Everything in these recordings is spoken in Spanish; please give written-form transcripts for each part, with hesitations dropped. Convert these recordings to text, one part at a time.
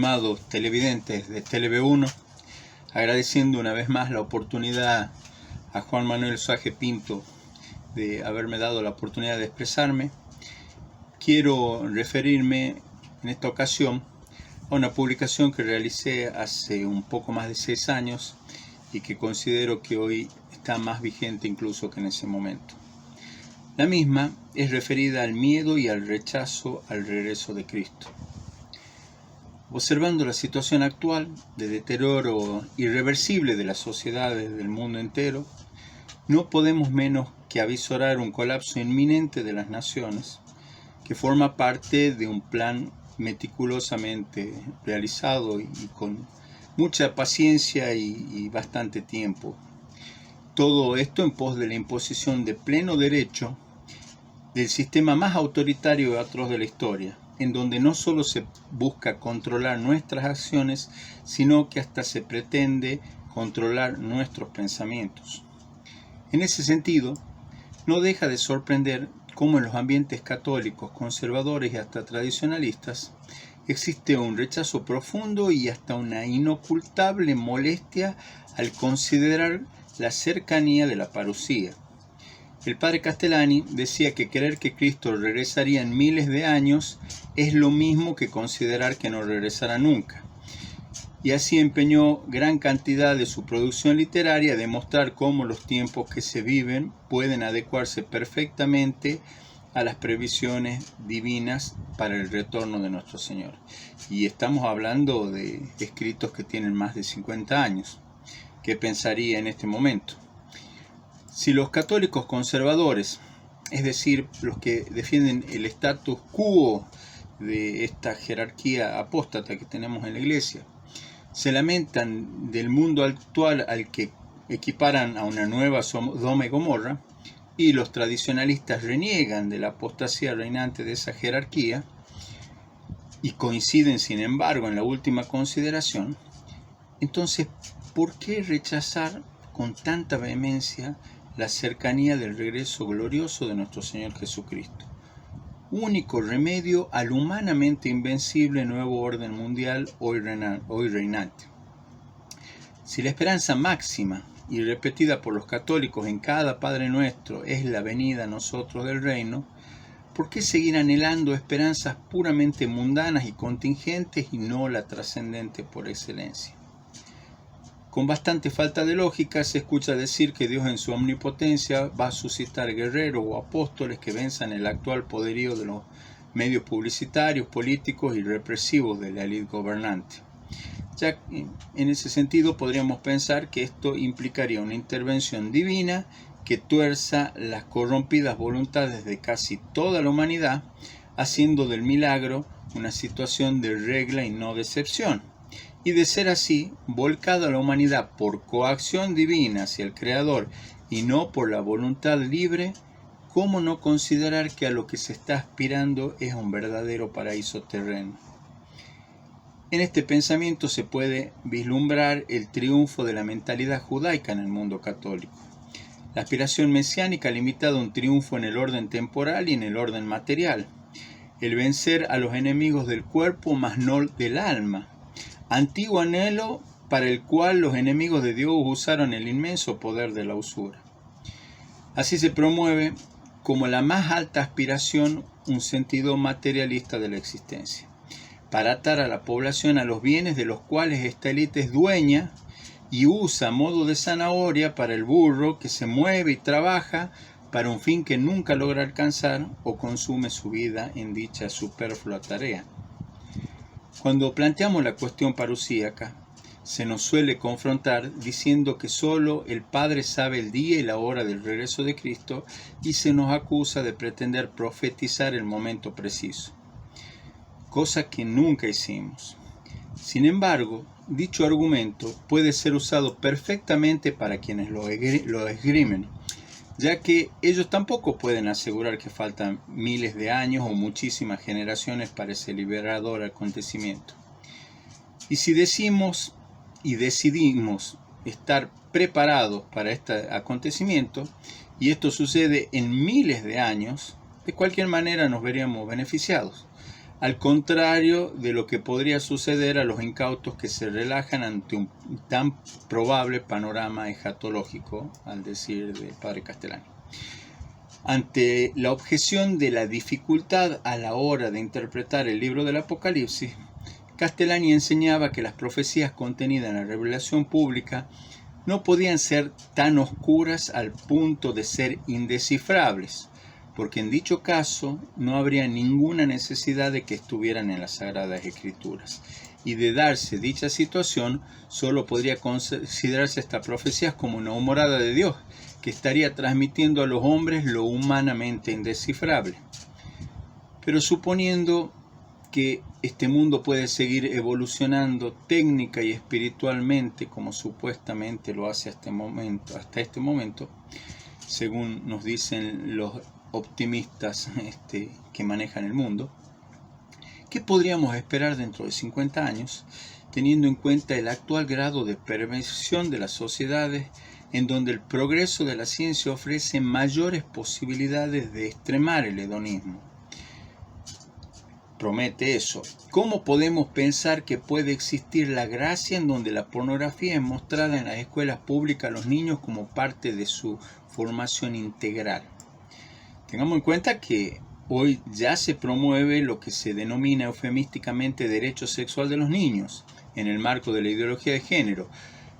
estimados televidentes de Tele-V1, agradeciendo una vez más la oportunidad a Juan Manuel Suaje Pinto de haberme dado la oportunidad de expresarme. Quiero referirme en esta ocasión a una publicación que realicé hace un poco más de 6 años y que considero que hoy está más vigente incluso que en ese momento. La misma es referida al miedo y al rechazo al regreso de Cristo. Observando la situación actual de deterioro irreversible de las sociedades del mundo entero, no podemos menos que avisorar un colapso inminente de las naciones, que forma parte de un plan meticulosamente realizado y con mucha paciencia y bastante tiempo. Todo esto en pos de la imposición de pleno derecho del sistema más autoritario y atroz de la historia, en donde no solo se busca controlar nuestras acciones, sino que hasta se pretende controlar nuestros pensamientos. En ese sentido, no deja de sorprender cómo en los ambientes católicos, conservadores y hasta tradicionalistas existe un rechazo profundo y hasta una inocultable molestia al considerar la cercanía de la parusía. El padre Castellani decía que creer que Cristo regresaría en miles de años es lo mismo que considerar que no regresará nunca. Y así empeñó gran cantidad de su producción literaria a demostrar cómo los tiempos que se viven pueden adecuarse perfectamente a las previsiones divinas para el retorno de nuestro Señor. Y estamos hablando de escritos que tienen más de 50 años. ¿Qué pensaría en este momento? Si los católicos conservadores, es decir, los que defienden el status quo de esta jerarquía apóstata que tenemos en la Iglesia, se lamentan del mundo actual al que equiparan a una nueva Sodoma y Gomorra, y los tradicionalistas reniegan de la apostasía reinante de esa jerarquía, y coinciden sin embargo en la última consideración, entonces, ¿por qué rechazar con tanta vehemencia la cercanía del regreso glorioso de nuestro Señor Jesucristo? Único remedio al humanamente invencible nuevo orden mundial hoy reinante. Si la esperanza máxima y repetida por los católicos en cada Padre Nuestro es la venida a nosotros del reino, ¿por qué seguir anhelando esperanzas puramente mundanas y contingentes y no la trascendente por excelencia? Con bastante falta de lógica se escucha decir que Dios en su omnipotencia va a suscitar guerreros o apóstoles que venzan el actual poderío de los medios publicitarios, políticos y represivos de la élite gobernante. Ya en ese sentido podríamos pensar que esto implicaría una intervención divina que tuerza las corrompidas voluntades de casi toda la humanidad, haciendo del milagro una situación de regla y no de excepción. Y de ser así, volcada la humanidad por coacción divina hacia el Creador y no por la voluntad libre, ¿cómo no considerar que a lo que se está aspirando es un verdadero paraíso terreno? En este pensamiento se puede vislumbrar el triunfo de la mentalidad judaica en el mundo católico. La aspiración mesiánica limitado a un triunfo en el orden temporal y en el orden material. El vencer a los enemigos del cuerpo, mas no del alma. Antiguo anhelo para el cual los enemigos de Dios usaron el inmenso poder de la usura. Así se promueve como la más alta aspiración un sentido materialista de la existencia, para atar a la población a los bienes de los cuales esta élite es dueña y usa a modo de zanahoria para el burro que se mueve y trabaja para un fin que nunca logra alcanzar o consume su vida en dicha superflua tarea. Cuando planteamos la cuestión parusíaca, se nos suele confrontar diciendo que solo el Padre sabe el día y la hora del regreso de Cristo y se nos acusa de pretender profetizar el momento preciso, cosa que nunca hicimos. Sin embargo, dicho argumento puede ser usado perfectamente para quienes lo esgrimen, ya que ellos tampoco pueden asegurar que faltan miles de años o muchísimas generaciones para ese liberador acontecimiento. Y si decimos y decidimos estar preparados para este acontecimiento, y esto sucede en miles de años, de cualquier manera nos veríamos beneficiados. al contrario de lo que podría suceder a los incautos que se relajan ante un tan probable panorama escatológico, al decir del padre Castellani. Ante la objeción de la dificultad a la hora de interpretar el libro del Apocalipsis, Castellani enseñaba que las profecías contenidas en la revelación pública no podían ser tan oscuras al punto de ser indescifrables, porque en dicho caso no habría ninguna necesidad de que estuvieran en las Sagradas Escrituras. Y de darse dicha situación, solo podría considerarse estas profecías como una humorada de Dios, que estaría transmitiendo a los hombres lo humanamente indescifrable. Pero suponiendo que este mundo puede seguir evolucionando técnica y espiritualmente como supuestamente lo hace hasta este momento, según nos dicen los optimistas que manejan el mundo, ¿qué podríamos esperar dentro de 50 años, teniendo en cuenta el actual grado de perversión de las sociedades, en donde el progreso de la ciencia ofrece mayores posibilidades de extremar el hedonismo? Promete eso. ¿Cómo podemos pensar que puede existir la gracia en donde la pornografía es mostrada en las escuelas públicas a los niños como parte de su formación integral? Tengamos en cuenta que hoy ya se promueve lo que se denomina eufemísticamente derecho sexual de los niños en el marco de la ideología de género,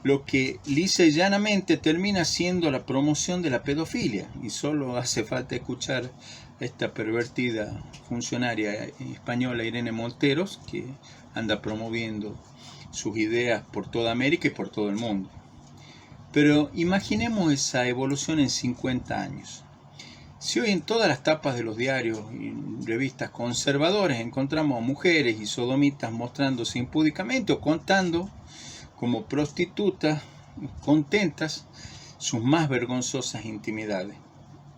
lo que lisa y llanamente termina siendo la promoción de la pedofilia, y solo hace falta escuchar a esta pervertida funcionaria española Irene Monteros, que anda promoviendo sus ideas por toda América y por todo el mundo. Pero imaginemos esa evolución en 50 años. Si hoy en todas las tapas de los diarios y revistas conservadores encontramos a mujeres y sodomitas mostrándose impúdicamente o contando como prostitutas contentas sus más vergonzosas intimidades,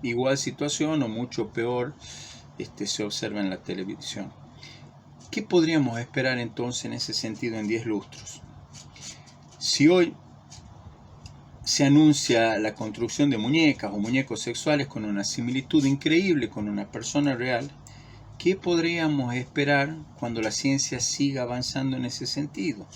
igual situación o mucho peor se observa en la televisión. ¿Qué podríamos esperar entonces en ese sentido en 10 lustros? Si hoy se anuncia la construcción de muñecas o muñecos sexuales con una similitud increíble con una persona real, ¿qué podríamos esperar cuando la ciencia siga avanzando en ese sentido?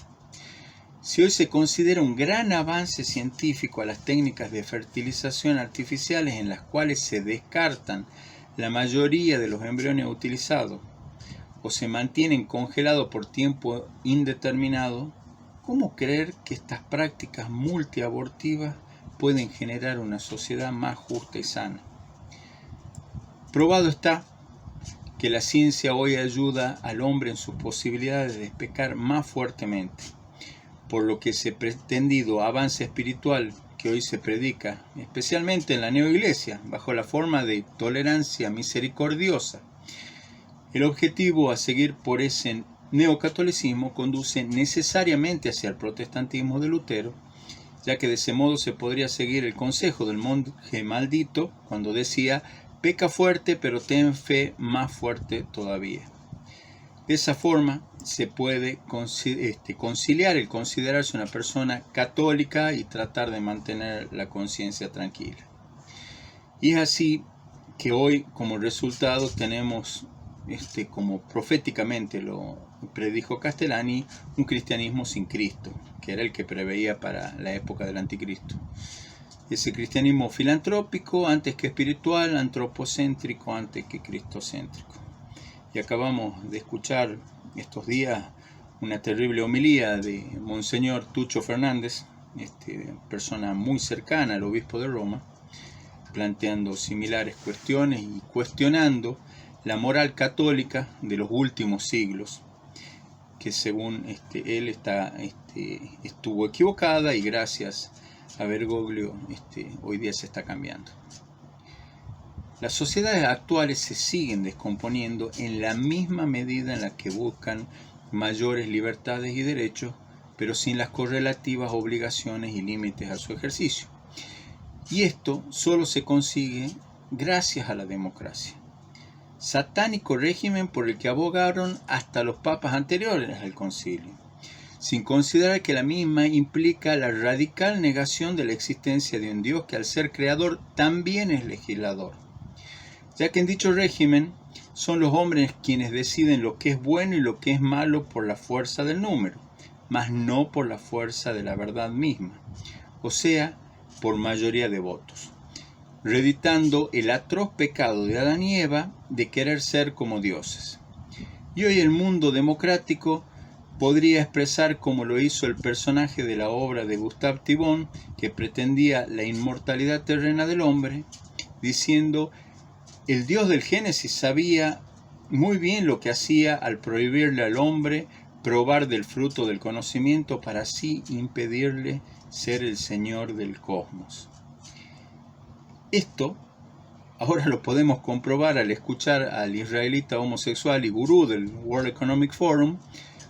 Si hoy se considera un gran avance científico a las técnicas de fertilización artificiales en las cuales se descartan la mayoría de los embriones utilizados o se mantienen congelados por tiempo indeterminado, ¿cómo creer que estas prácticas multiabortivas pueden generar una sociedad más justa y sana? Probado está que la ciencia hoy ayuda al hombre en sus posibilidades de pecar más fuertemente, por lo que ese pretendido avance espiritual que hoy se predica, especialmente en la neoiglesia, bajo la forma de tolerancia misericordiosa, el objetivo a seguir por ese neocatolicismo conduce necesariamente hacia el protestantismo de Lutero, ya que de ese modo se podría seguir el consejo del monje maldito cuando decía: peca fuerte, pero ten fe más fuerte todavía. De esa forma se puede conciliar el considerarse una persona católica y tratar de mantener la conciencia tranquila. Y es así que hoy, como resultado, tenemos, como proféticamente lo predijo Castellani, un cristianismo sin Cristo, que era el que preveía para la época del anticristo. Ese cristianismo filantrópico antes que espiritual, antropocéntrico antes que cristocéntrico. Y acabamos de escuchar estos días una terrible homilía de Monseñor Tucho Fernández, persona muy cercana al obispo de Roma, planteando similares cuestiones y cuestionando la moral católica de los últimos siglos, que según él estuvo equivocada y gracias a Bergoglio hoy día se está cambiando. Las sociedades actuales se siguen descomponiendo en la misma medida en la que buscan mayores libertades y derechos, pero sin las correlativas obligaciones y límites a su ejercicio. Y esto solo se consigue gracias a la democracia, satánico régimen por el que abogaron hasta los papas anteriores al concilio, sin considerar que la misma implica la radical negación de la existencia de un Dios que al ser creador también es legislador, ya que en dicho régimen son los hombres quienes deciden lo que es bueno y lo que es malo por la fuerza del número, mas no por la fuerza de la verdad misma, o sea, por mayoría de votos, reeditando el atroz pecado de Adán y Eva de querer ser como dioses. Y hoy el mundo democrático podría expresar como lo hizo el personaje de la obra de Gustave Thibon, que pretendía la inmortalidad terrena del hombre, diciendo: el Dios del Génesis sabía muy bien lo que hacía al prohibirle al hombre probar del fruto del conocimiento para así impedirle ser el Señor del cosmos. Esto ahora lo podemos comprobar al escuchar al israelita homosexual y gurú del World Economic Forum,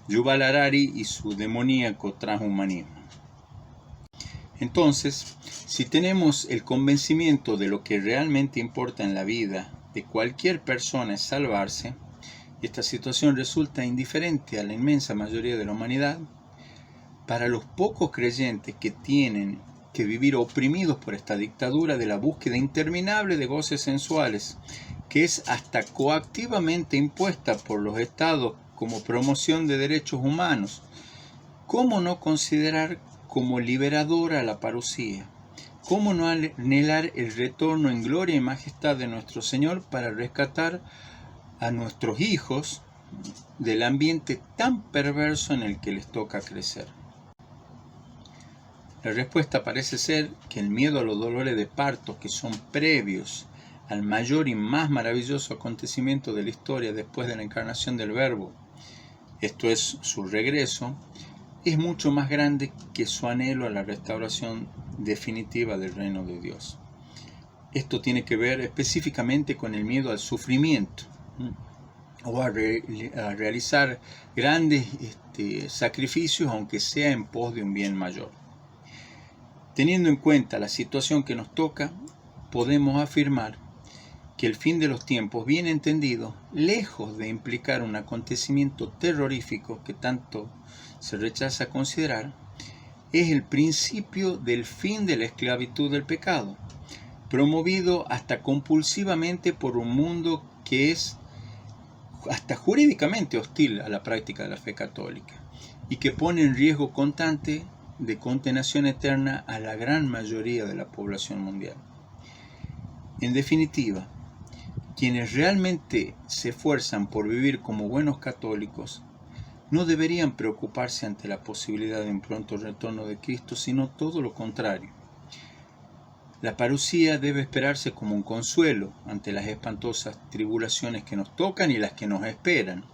Yuval Harari, y su demoníaco transhumanismo. Entonces, si tenemos el convencimiento de lo que realmente importa en la vida de cualquier persona es salvarse, y esta situación resulta indiferente a la inmensa mayoría de la humanidad, para los pocos creyentes que tienen que vivir oprimidos por esta dictadura de la búsqueda interminable de goces sensuales, que es hasta coactivamente impuesta por los estados como promoción de derechos humanos, ¿cómo no considerar como liberadora la parusía? ¿Cómo no anhelar el retorno en gloria y majestad de nuestro Señor para rescatar a nuestros hijos del ambiente tan perverso en el que les toca crecer? La respuesta parece ser que el miedo a los dolores de parto, que son previos al mayor y más maravilloso acontecimiento de la historia después de la encarnación del Verbo, esto es su regreso, es mucho más grande que su anhelo a la restauración definitiva del reino de Dios. Esto tiene que ver específicamente con el miedo al sufrimiento, o a realizar grandes sacrificios, aunque sea en pos de un bien mayor. Teniendo en cuenta la situación que nos toca, podemos afirmar que el fin de los tiempos, bien entendido, lejos de implicar un acontecimiento terrorífico que tanto se rechaza considerar, es el principio del fin de la esclavitud del pecado, promovido hasta compulsivamente por un mundo que es hasta jurídicamente hostil a la práctica de la fe católica y que pone en riesgo constante de condenación eterna a la gran mayoría de la población mundial. En definitiva, quienes realmente se esfuerzan por vivir como buenos católicos no deberían preocuparse ante la posibilidad de un pronto retorno de Cristo, sino todo lo contrario. La parusía debe esperarse como un consuelo ante las espantosas tribulaciones que nos tocan y las que nos esperan.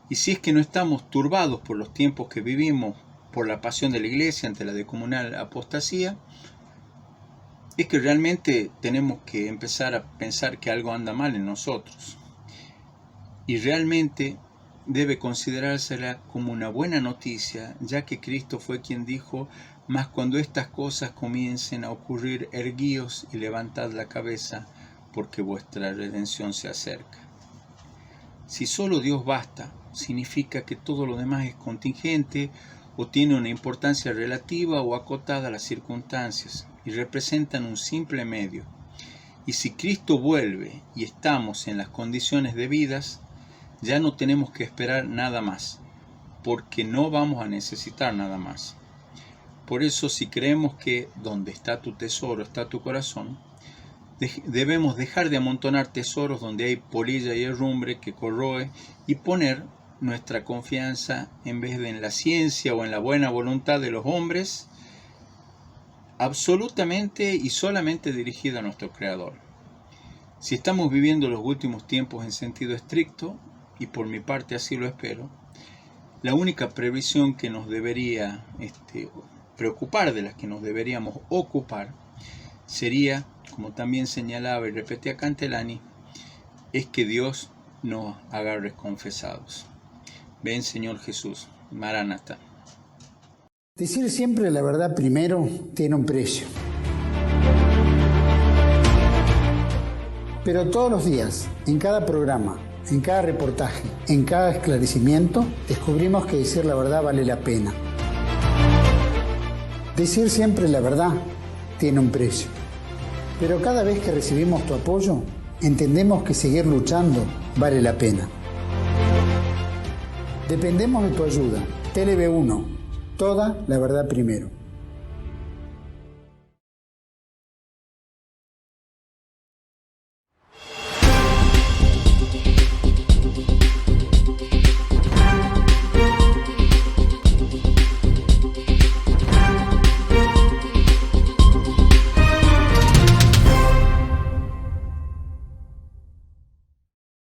Y si es que no estamos turbados por los tiempos que vivimos, por la pasión de la Iglesia ante la descomunal apostasía, es que realmente tenemos que empezar a pensar que algo anda mal en nosotros. Y realmente debe considerársela como una buena noticia, ya que Cristo fue quien dijo: mas cuando estas cosas comiencen a ocurrir, erguíos y levantad la cabeza, porque vuestra redención se acerca. Si solo Dios basta, significa que todo lo demás es contingente o tiene una importancia relativa o acotada a las circunstancias y representan un simple medio. Y si Cristo vuelve y estamos en las condiciones debidas, ya no tenemos que esperar nada más, porque no vamos a necesitar nada más. Por eso, si creemos que donde está tu tesoro está tu corazón, debemos dejar de amontonar tesoros donde hay polilla y herrumbre que corroe y poner nuestra confianza, en vez de en la ciencia o en la buena voluntad de los hombres, absolutamente y solamente dirigida a nuestro Creador. Si estamos viviendo los últimos tiempos en sentido estricto, y por mi parte así lo espero, la única previsión que nos debería preocupar, de las que nos deberíamos ocupar, sería, como también señalaba y repetía Cantelani, es que Dios nos agarre confesados. Ven, Señor Jesús, Maranatha. Decir siempre la verdad primero tiene un precio. Pero todos los días, en cada programa, en cada reportaje, en cada esclarecimiento, descubrimos que decir la verdad vale la pena. Decir siempre la verdad tiene un precio. Pero cada vez que recibimos tu apoyo, entendemos que seguir luchando vale la pena. Dependemos de tu ayuda. TLB1, toda la verdad primero.